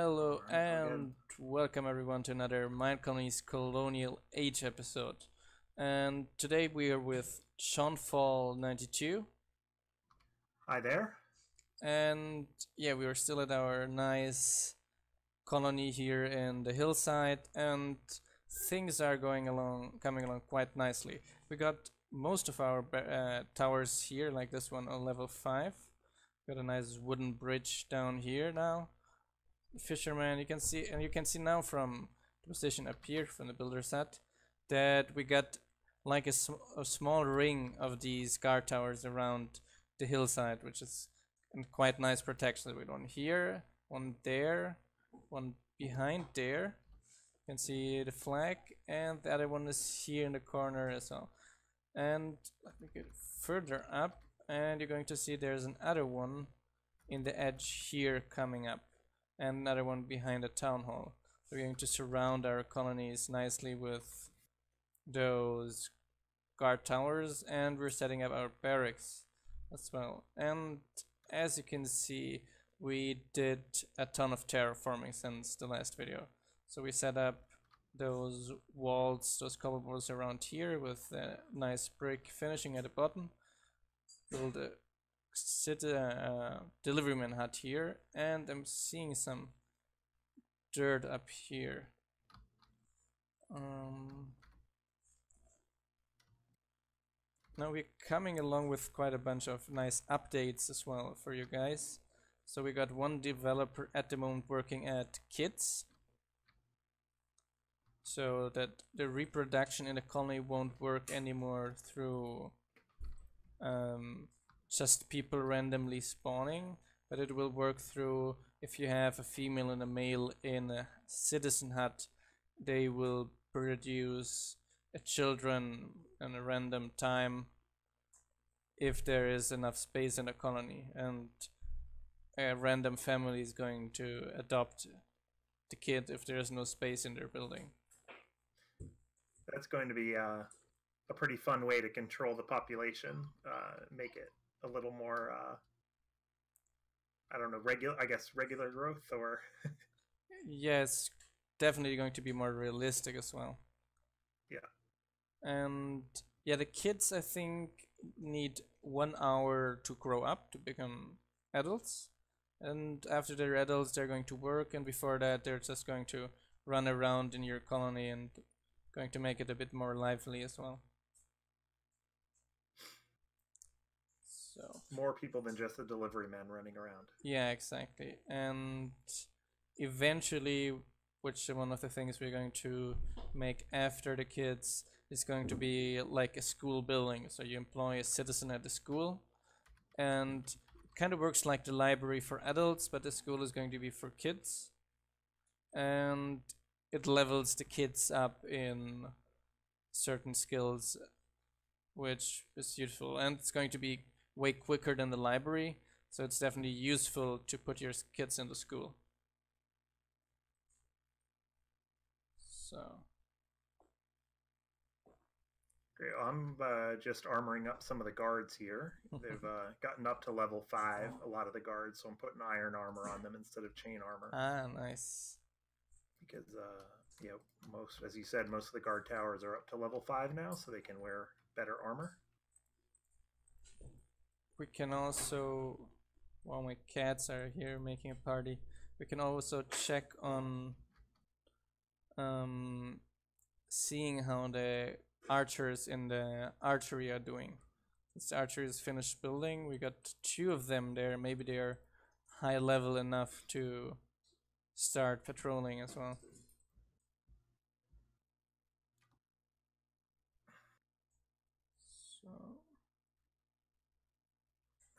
Hello Alright, and welcome everyone to another MineColonies Colonial Age episode. And today we are with Seanfall92. Hi there. And yeah, we are still at our nice colony here in the hillside, and things are coming along quite nicely. We got most of our towers here, like this one on level 5. Got a nice wooden bridge down here now. Fisherman, you can see now from the position up here from the builder set that we got like a small ring of these guard towers around the hillside, which is quite nice protection. We got one here, one there, one behind there. You can see the flag, and the other one is here in the corner as well. And let me get further up, and you're going to see there's another one in the edge here coming up, and another one behind the town hall. So we're going to surround our colonies nicely with those guard towers, and we're setting up our barracks as well. And as you can see, we did a ton of terraforming since the last video. So we set up those walls, those cobble walls around here with a nice brick finishing at the bottom. Build a deliveryman hut here, and I'm seeing some dirt up here. Now we're coming along with quite a bunch of nice updates as well for you guys. So we got one developer at the moment working at kids, so that the reproduction in the colony won't work anymore through just people randomly spawning, but it will work through if you have a female and a male in a citizen hut, they will produce children in a random time if there is enough space in a colony, and a random family is going to adopt the kid if there is no space in their building. That's going to be a pretty fun way to control the population. Make it a little more, I don't know, regular growth, or Yes, definitely going to be more realistic as well. yeah. And yeah, the kids I think need 1 hour to grow up to become adults, and after they're adults they're going to work, and before that they're just going to run around in your colony and going to make it a bit more lively as well. So More people than just a delivery man running around. yeah, exactly. And eventually, which one of the things we're going to make after the kids is going to be like a school building. So you employ a citizen at the school, and it kind of works like the library for adults, but the school is going to be for kids, and it levels the kids up in certain skills, which is useful, and it's going to be way quicker than the library, so it's definitely useful to put your kids into school. So Great. I'm just armoring up some of the guards here. They've gotten up to level 5, a lot of the guards, so I'm putting iron armor on them instead of chain armor. nice. Because most, as you said, most of the guard towers are up to level 5 now, so they can wear better armor. We can also, while my cats are here making a party, we can also check on seeing how the archers in the archery are doing. This archery is finished building. We got 2 of them there. Maybe they are high level enough to start patrolling as well. So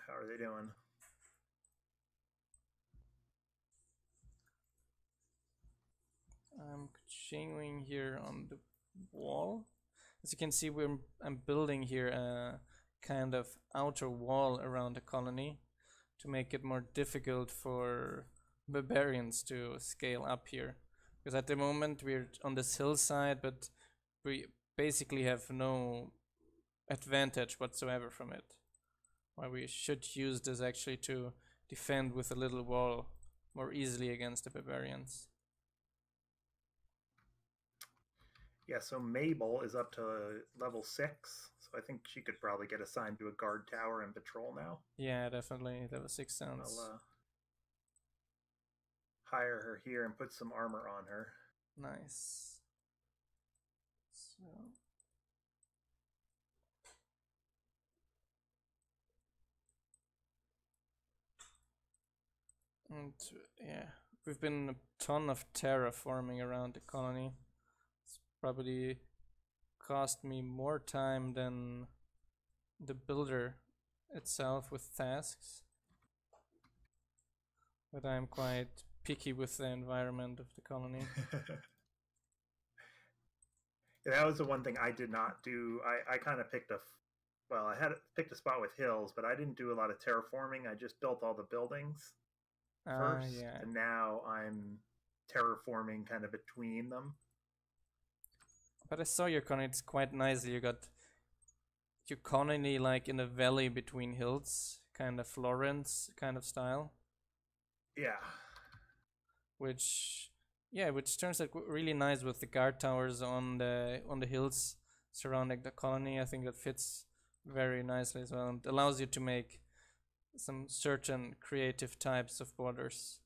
How are they doing? I'm continuing here on the wall. As you can see, I'm building here a kind of outer wall around the colony to make it more difficult for barbarians to scale up here. Because at the moment we're on this hillside, but we basically have no advantage whatsoever from it. Why we should use this actually to defend with a little wall more easily against the barbarians. Yeah, so Mabel is up to level 6, so I think she could probably get assigned to a guard tower and patrol now. Yeah, definitely. Level 6 sounds... I'll hire her here and put some armor on her. Nice. So... And yeah, we've been a ton of terraforming around the colony. It's probably cost me more time than the builder itself with tasks. But I'm quite picky with the environment of the colony. Yeah, that was the one thing I did not do. I kind of picked I had picked a spot with hills, but I didn't do a lot of terraforming. I just built all the buildings first, Yeah. and now I'm terraforming kind of between them. But I saw your colony, it's quite nice. You got your colony like in a valley between hills, kind of Florence kind of style. Yeah. Which turns out really nice with the guard towers on the hills surrounding the colony. I think that fits very nicely as well, and allows you to make some certain creative types of borders.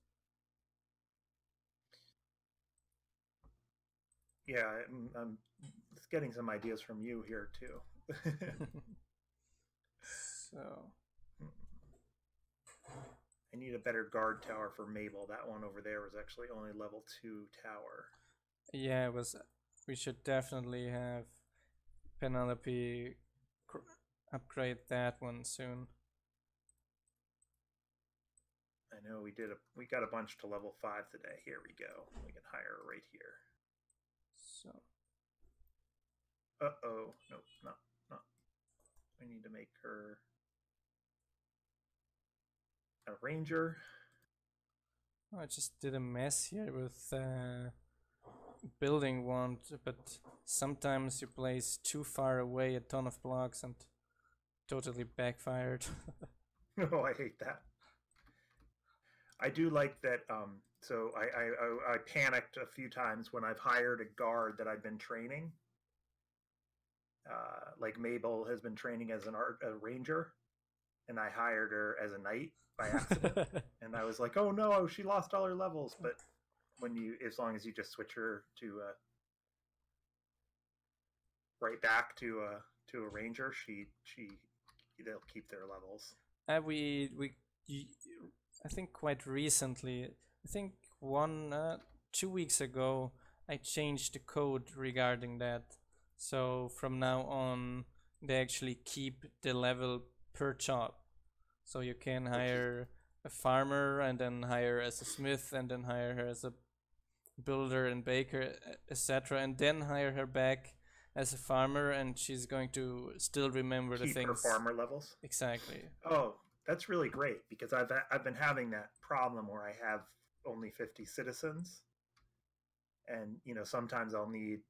Yeah, I'm just getting some ideas from you here too. So I need a better guard tower for Mabel. That one over there was actually only level 2 tower. Yeah, we should definitely have Penelope upgrade that one soon. I know we got a bunch to level 5 today. Here we go. We can hire her right here. So uh-oh. Nope, not. We need to make her a ranger. I just did a mess here with building one, but sometimes you place too far away a ton of blocks and totally backfired. Oh, I hate that. I do like that. So I panicked a few times when I've hired a guard that I've been training. Like Mabel has been training as a ranger, and I hired her as a knight by accident. And I was like, oh no, she lost all her levels. But as long as you just switch her to right back to a ranger, they'll keep their levels. I think quite recently, I think 2 weeks ago, I changed the code regarding that. So from now on, they actually keep the level per job. So you can hire a farmer and then hire as a smith and then hire her as a builder and baker, etc. And then hire her back as a farmer, and she's going to still remember the things. Keep her farmer levels? Exactly. Oh, that's really great, because I've been having that problem where I have only 50 citizens, and sometimes I'll need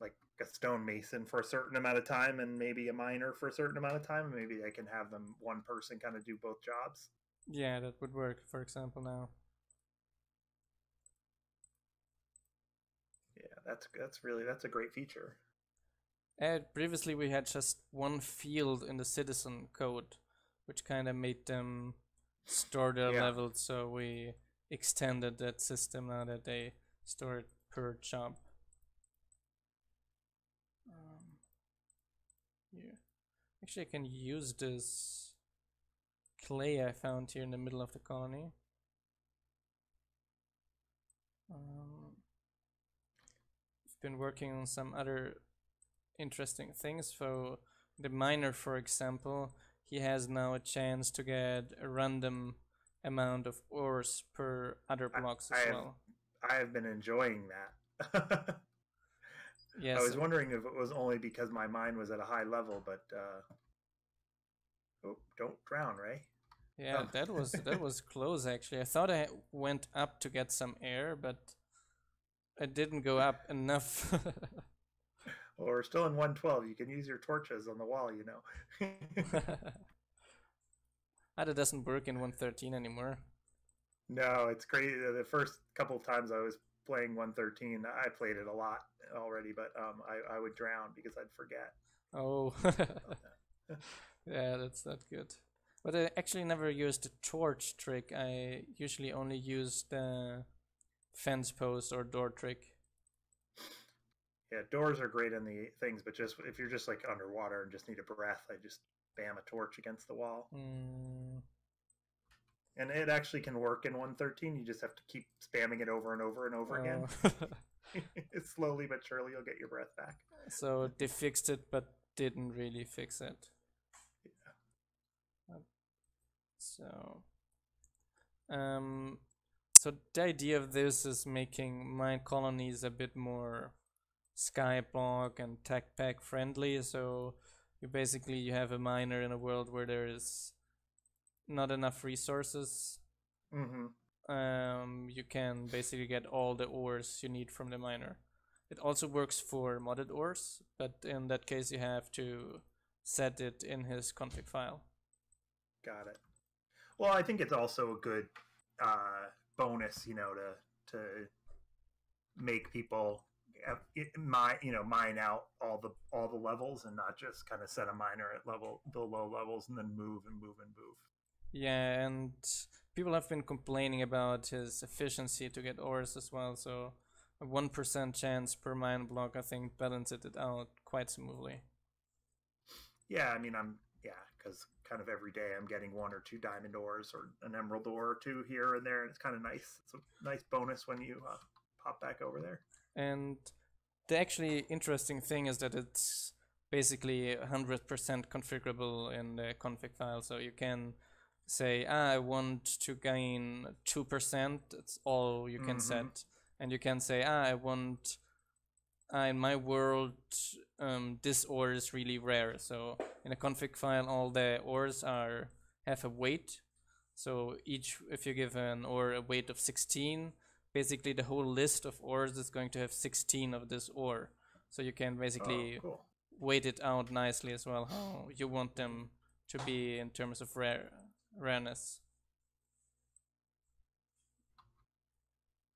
like a stonemason for a certain amount of time and maybe a miner for a certain amount of time, and maybe I can have them one person kind of do both jobs. Yeah, that would work, for example, now. Yeah, that's a great feature. Previously we had just one field in the citizen code, which kind of made them store their levels, so we extended that system now that they store it per job. Yeah. Actually, I can use this clay I found here in the middle of the colony. I've been working on some other interesting things. So the miner, for example, he has now a chance to get a random amount of ores per other blocks as well. I have been enjoying that. Yes. I was wondering if it was only because my mine was at a high level, but don't drown, Ray. Yeah, that was close actually. I thought I went up to get some air, but I didn't go up enough. Well, we're still in 112. You can use your torches on the wall, That doesn't work in 113 anymore. No, it's crazy. The first couple of times I was playing 113, I played it a lot already, but I would drown because I'd forget Oh, about that. yeah, that's not good. But I actually never used the torch trick. I usually only use the fence post or door trick. Yeah, doors are great in the things, but just if you're just like underwater and just need a breath, I just bam a torch against the wall. Mm, And it actually can work in 113. You just have to keep spamming it over and over and over again. oh, Slowly but surely, you'll get your breath back. so they fixed it, but didn't really fix it. So, um, so the idea of this is making MineColonies a bit more skyblock and tech pack friendly. So you have a miner in a world where there is not enough resources. Mm-hmm. You can basically get all the ores you need from the miner. It also works for modded ores, but in that case you have to set it in his config file. Got it. Well, I think it's also a good bonus, to make people mine out all the levels and not just kind of set a miner at the low levels and then move and move and move. Yeah, and people have been complaining about his efficiency to get ores as well, so a 1% chance per mine block I think balances it out quite smoothly. Yeah, I mean, because kind of every day I'm getting one or two diamond ores or an emerald ore or two here and there, and it's kind of nice. It's a nice bonus when you pop back over there. And the actually interesting thing is that it's basically 100% configurable in the config file, so you can say, I want to gain 2%, that's all you can set. And you can say, I want, in my world, this ore is really rare. So in a config file, all the ores have a weight. So if you give an ore a weight of 16, basically the whole list of ores is going to have 16 of this ore. So you can basically weight it out nicely as well, how you want them to be in terms of rareness.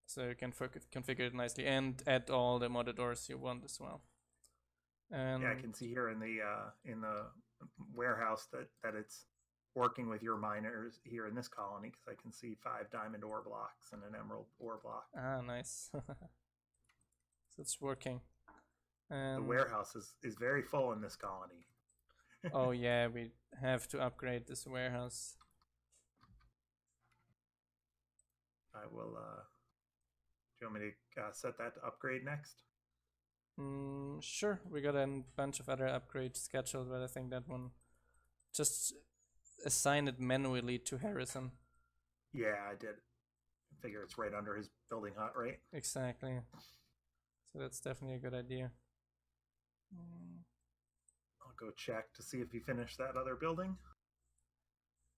So you can configure it nicely and add all the modded ores you want as well. And yeah, I can see here in the warehouse that it's working with your miners here in this colony because I can see 5 diamond ore blocks and an emerald ore block. Ah, nice. So it's working. And the warehouse is very full in this colony. Oh yeah, we have to upgrade this warehouse. I will. Do you want me to set that to upgrade next? Sure. We got a bunch of other upgrades scheduled, but I think that one just assign it manually to Harrison. Yeah, I did. I figure it's right under his building hut, right? Exactly. So that's definitely a good idea. I'll go check to see if he finished that other building.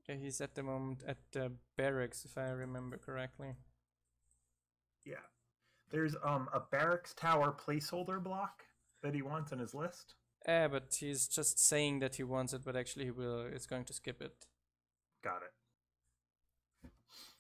Yeah, he's at the moment at the Barracks, if I remember correctly. Yeah. There's a Barracks Tower placeholder block that he wants on his list. Yeah, but he's just saying that he wants it, but actually is going to skip it. Got it.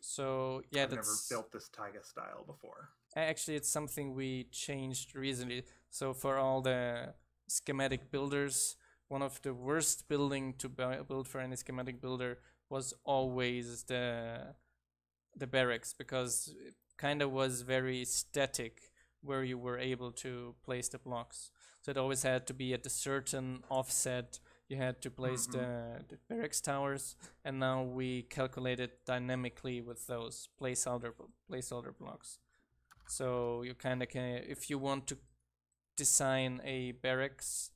So yeah, I've never built this Taiga style before. Actually, it's something we changed recently. So for all the schematic builders, one of the worst building to build for any schematic builder was always the barracks, because it kind of was very static where you were able to place the blocks. So it always had to be at a certain offset. You had to place the barracks towers, and now we calculate it dynamically with those placeholder blocks. So you kind of can, if you want to design a barracks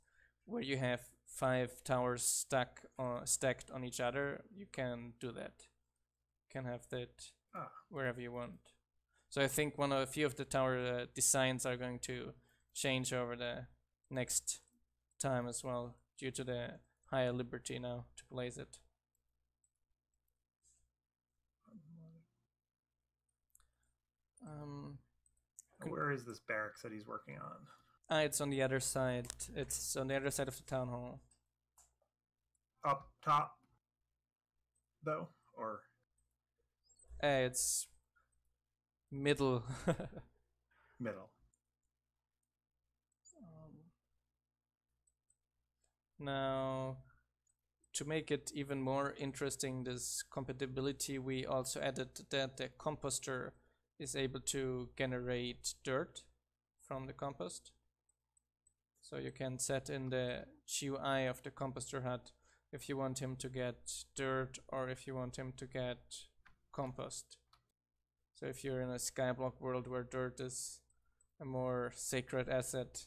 where you have 5 towers stacked on each other, you can do that. You can have that wherever you want. So I think a few of the tower designs are going to change over the next time as well, due to the higher liberty now to place it. Where is this barracks that he's working on? It's on the other side. It's on the other side of the town hall. Up top, though, or It's middle. Middle. Now, to make it even more interesting, this compatibility, we also added that the composter is able to generate dirt from the compost. So you can set in the GUI of the composter hut if you want him to get dirt or if you want him to get compost. So if you're in a skyblock world where dirt is a more sacred asset,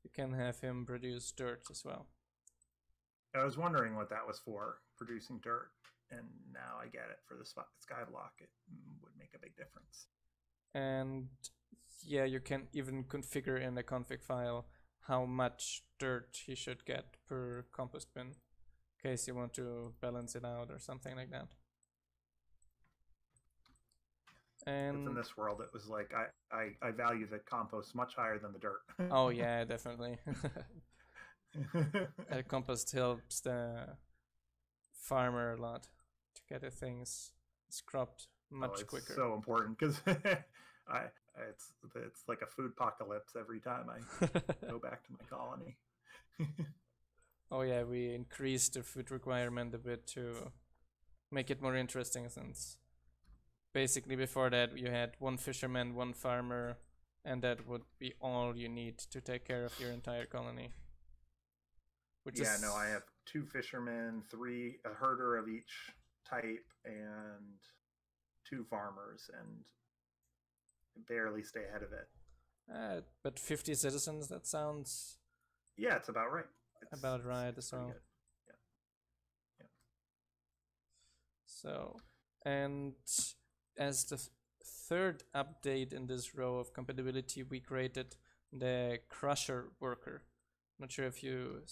you can have him produce dirt as well. I was wondering what that was for, producing dirt, and now I get it. For the skyblock, it would make a big difference. And yeah, you can even configure in the config file how much dirt he should get per compost bin, in case you want to balance it out or something like that. And in this world, it was like I value the compost much higher than the dirt. Oh yeah, definitely. Compost helps the farmer a lot to get the things scrubbed much quicker. It's so important because it's like a food apocalypse every time I go back to my colony. Oh yeah, we increased the food requirement a bit to make it more interesting, since basically before that you had one fisherman, one farmer, and that would be all you need to take care of your entire colony. I have 2 fishermen, a herder of each type, and 2 farmers, and barely stay ahead of it. But 50 citizens, that sounds... Yeah, it's about right. It's as well. Yeah. So, and as the third update in this row of compatibility, we created the Crusher worker. Not sure if you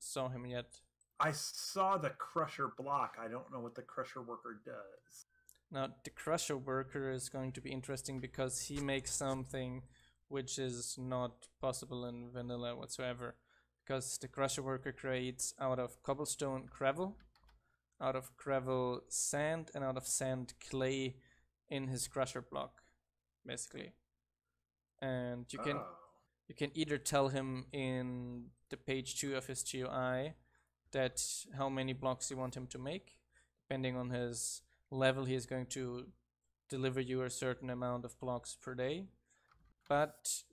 saw him yet. I saw the Crusher block. I don't know what the Crusher worker does. Now, the Crusher worker is going to be interesting because he makes something which is not possible in vanilla whatsoever. Because the Crusher worker creates out of cobblestone gravel, out of gravel sand, and out of sand clay in his Crusher block, basically. And you can either tell him in the page 2 of his GUI that how many blocks you want him to make. Depending on his level, he is going to deliver you a certain amount of blocks per day. But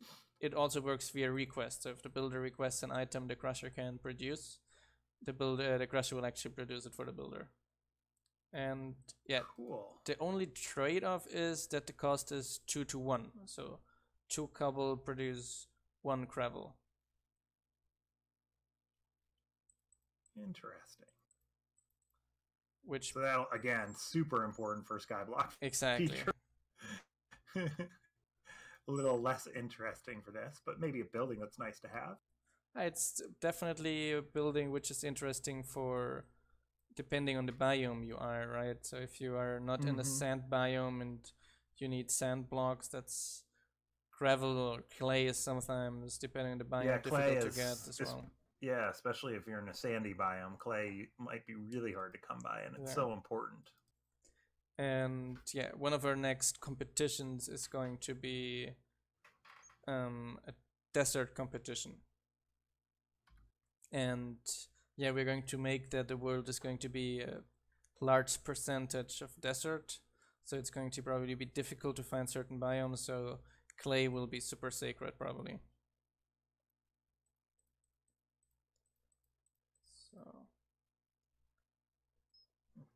it also works via request. So if the builder requests an item the Crusher can produce, the Crusher will actually produce it for the builder. And yeah, cool. The only trade-off is that the cost is 2 to 1. So 2 cobble produce 1 gravel. Interesting. Which, so that, again, super important for Skyblock. Exactly. A little less interesting for this, but maybe a building that's nice to have. It's definitely a building which is interesting for depending on the biome you are, right? So if you are not in a sand biome and you need sand blocks, that's gravel or clay is sometimes, depending on the biome, difficult to get as well. Yeah, especially if you're in a sandy biome, clay might be really hard to come by, and it's so important. And yeah, one of our next competitions is going to be a desert competition. And yeah, we're going to make that the world is going to be a large percentage of desert. So it's going to probably be difficult to find certain biomes, so clay will be super sacred probably.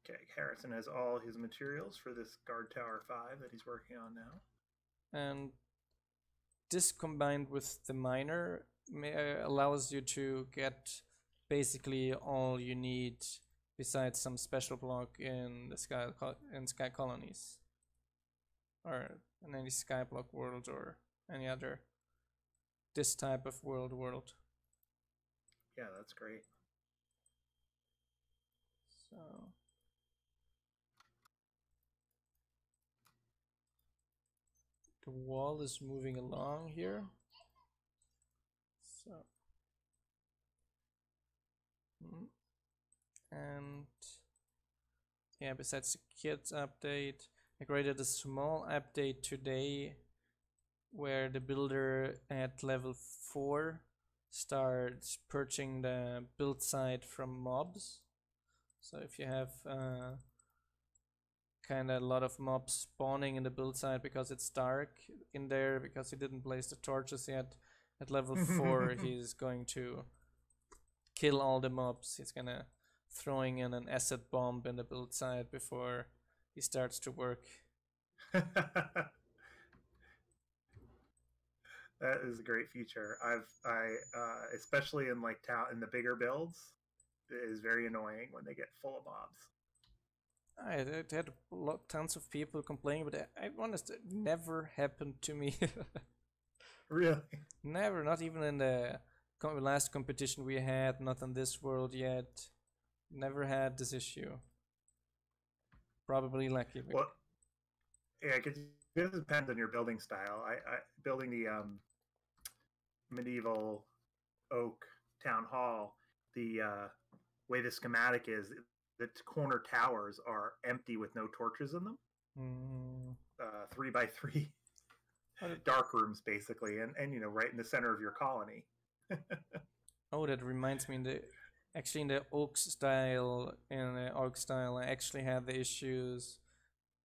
Okay, Harrison has all his materials for this Guard Tower 5 that he's working on now. And this combined with the miner allows you to get basically all you need besides some special block in the sky colonies, or in any skyblock world or any other this type of world. Yeah, that's great. So the wall is moving along here. So and yeah, besides the kids update, I created a small update today where the builder at level 4 starts purging the build site from mobs. So if you have kind of a lot of mobs spawning in the build site because it's dark in there, because he didn't place the torches yet, at level 4 he's going to kill all the mobs. He's gonna throwing in an acid bomb in the build site before he starts to work. That is a great feature. Especially in like in the bigger builds, it is very annoying when they get full of mobs. I had tons of people complaining, but I honest, it never happened to me. Really? Never, not even in the last competition we had, not in this world yet. Never had this issue. Probably lucky. Well, yeah, because it depends on your building style. I building the medieval oak town hall. The way the schematic is, the corner towers are empty with no torches in them. 3x3 dark rooms, basically, and right in the center of your colony. Oh, that reminds me. Actually, in the oak style, I actually had the issues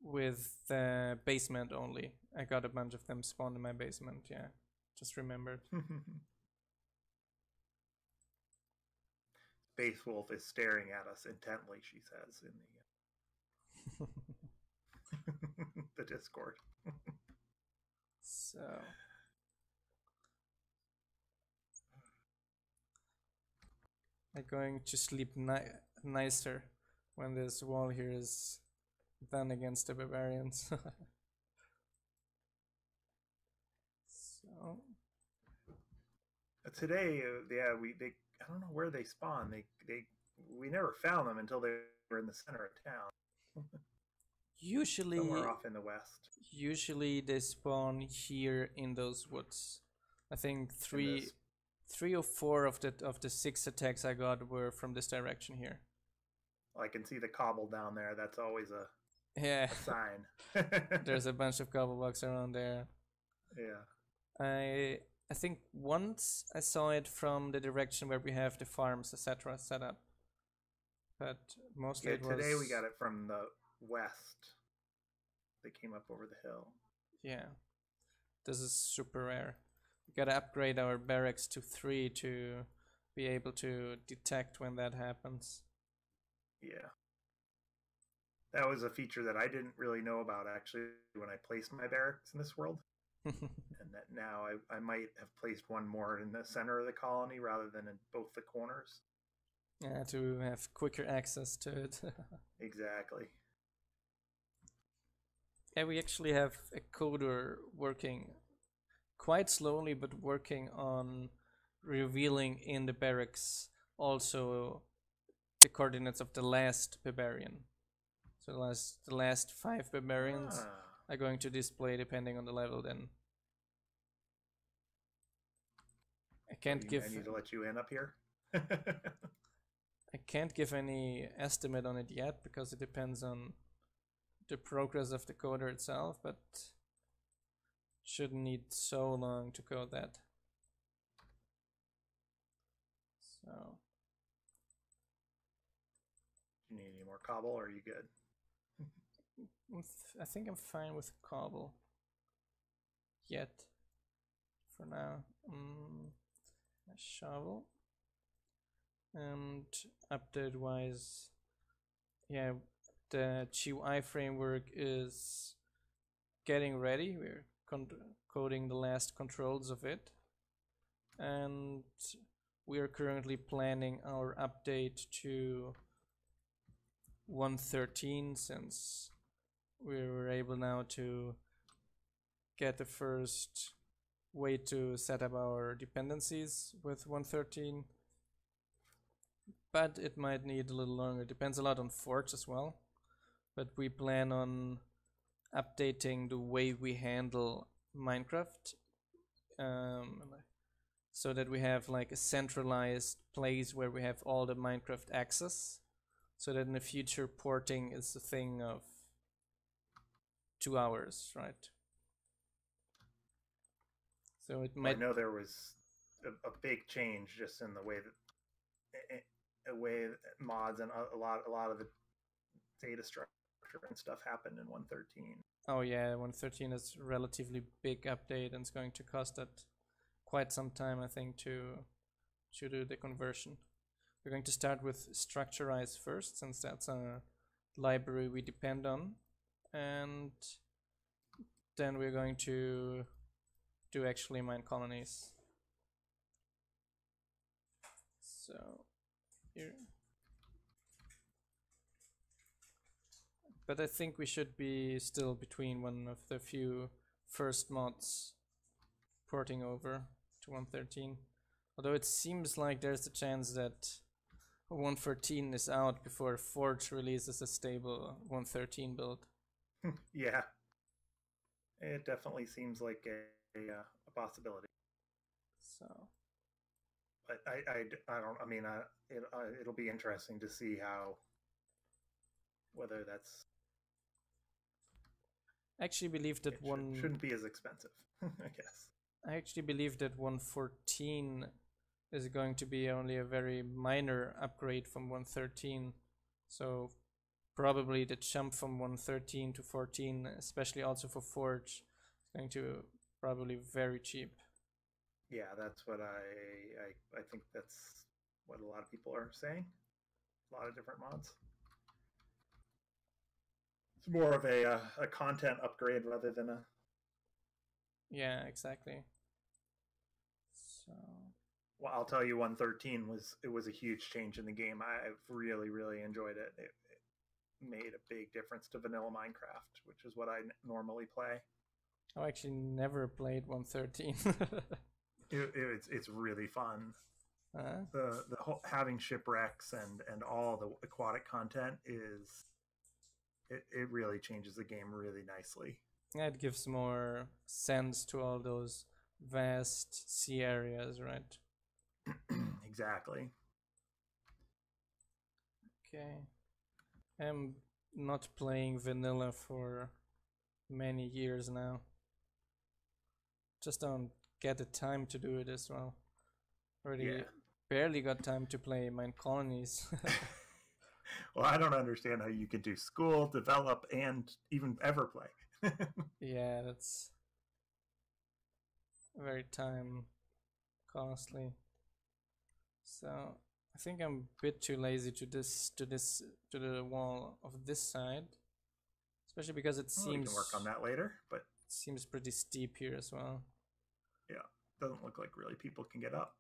with the basement only. I got a bunch of them spawned in my basement. Yeah, just remembered. Space Wolf is staring at us intently, she says in the the Discord. So I'm going to sleep nicer when this wall here is done against the barbarians. So today, I don't know where they spawn. We never found them until they were in the center of town. Usually, somewhere off in the west. Usually they spawn here in those woods. I think three or four of the 6 attacks I got were from this direction here. I can see the cobble down there. That's always a sign. There's a bunch of cobble blocks around there. Yeah. I think once I saw it from the direction where we have the farms, etc. set up. But mostly it was... Today we got it from the west. They came up over the hill. Yeah. This is super rare. We gotta upgrade our barracks to 3 to be able to detect when that happens. Yeah. That was a feature that I didn't really know about actually when I placed my barracks in this world. And that now I might have placed one more in the center of the colony rather than in both the corners. Yeah, to have quicker access to it. Exactly. Yeah, we actually have a coder working quite slowly, but working on revealing in the barracks also the coordinates of the last barbarian. So the last 5 barbarians are going to display depending on the level then. I need to let you in up here. I can't give any estimate on it yet because it depends on the progress of the coder itself, but shouldn't need so long to code that. So you need any more cobble or are you good? I think I'm fine with cobble yet for now. A shovel, and update wise, yeah, the GUI framework is getting ready. We're coding the last controls of it, and we are currently planning our update to 1.13 since we were able now to get the first way to set up our dependencies with 1.13, but it might need a little longer. Depends a lot on Forge as well, but we plan on updating the way we handle Minecraft, so that we have like a centralized place where we have all the Minecraft access, so that in the future porting is a thing of 2 hours, right? So it I might. know there was a big change just in the way that mods and a lot of the data structure and stuff happened in 113. Oh yeah, 113 is relatively big update and it's going to cost it quite some time, I think, to do the conversion. We're going to start with structurize first, since that's a library we depend on, and then we're going to do actually MineColonies. So here. But I think we should be still between one of the few first mods porting over to 113. Although it seems like there's a chance that 114 is out before Forge releases a stable 113 build. Yeah, it definitely seems like a possibility. So, but I don't. I mean, it'll be interesting to see whether that's. I actually believe that shouldn't be as expensive, I guess. I actually believe that 114 is going to be only a very minor upgrade from 113. So probably the jump from 113 to 14, especially also for Forge, is going to probably very cheap. Yeah, that's what I think that's what a lot of people are saying. A lot of different mods. It's more of a content upgrade rather than a. Yeah, exactly. So. Well, I'll tell you, 113 was a huge change in the game. I've really enjoyed it. It made a big difference to vanilla Minecraft, which is what I normally play. I actually never played 113. It's really fun. The whole having shipwrecks and all the aquatic content is it really changes the game really nicely. Yeah, it gives more sense to all those vast sea areas, right? Exactly. Okay. I'm not playing vanilla for many years now. Just don't get the time to do it as well. Already barely got time to play MineColonies. Well, I don't understand how you could do school, develop, and even ever play. Yeah, that's very time costly. So I think I'm a bit too lazy to the wall of this side, especially because it seems. We can work on that later, but it seems pretty steep here as well. Yeah, doesn't look like really people can get up.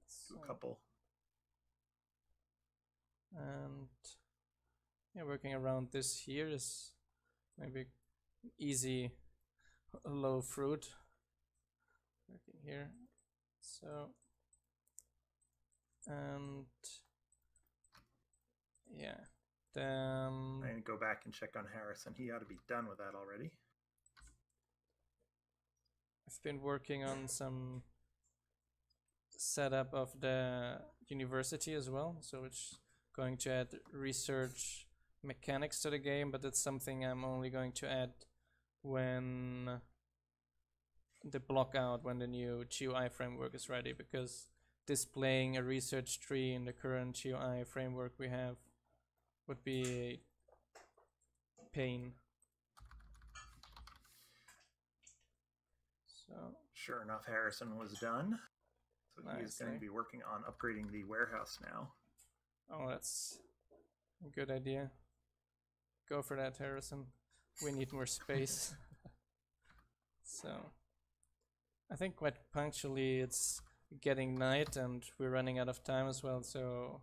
So, a couple. And yeah, working around this here is maybe easy low fruit. Working here, so. And yeah, I'm gonna go back and check on Harrison. He ought to be done with that already. I've been working on some setup of the university as well, so it's going to add research mechanics to the game, but it's something I'm only going to add when the block out, when the new GUI framework is ready, because displaying a research tree in the current GUI framework we have would be a pain. So sure enough, Harrison was done. So nice, he's going to be working on upgrading the warehouse now. Oh, that's a good idea. Go for that, Harrison. We need more space. So I think quite punctually it's getting night and we're running out of time as well, so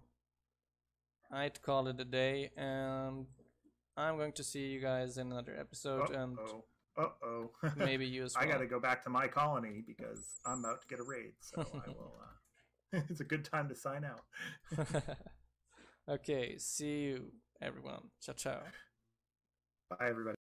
I'd call it a day, and I'm going to see you guys in another episode. And maybe you as well. I gotta go back to my colony because I'm about to get a raid, so I will it's a good time to sign out. Okay, see you everyone. Ciao ciao. Bye everybody.